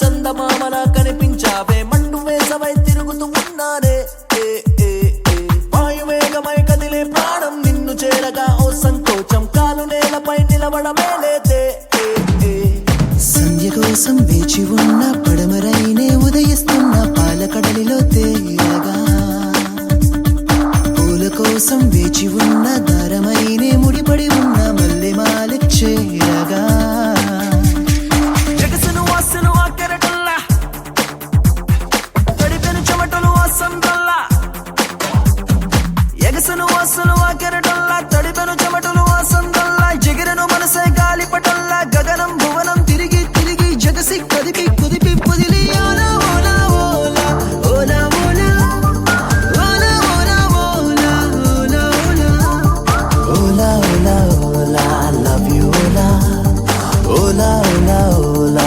చందమామలా కనిపించావే మండు వేసవై తిరుగుతూ ఉన్నానే వాయువేగమై కదిలే ప్రాణం నిన్ను చేరగా ఓ సంకోచం కాలు నేలపై నిలవడమే లేదే సంధ్య కోసం వేచి ఉన్న పడమరైనే ఉదయిస్తున్న పాలకడలిలో తేరగా పూల కోసం వేచి ఉన్న దారమైనే ముడిపడి ఉన్న మల్లె మాల చేరగా ఎగసను వాసను ఆ కెరటల్లా తడిపెను చెమటలు ఆ సందల్లా ఎగసను వాసను ఆ కెరటల్లా తడిపెను చెమటలు ఆ సందల్లా ఎగిరెను మనసే గాలిపటల్లా గగనం భువనం తిరిగి తిరిగి జగసి కదిపి కుదిపి పొదిలి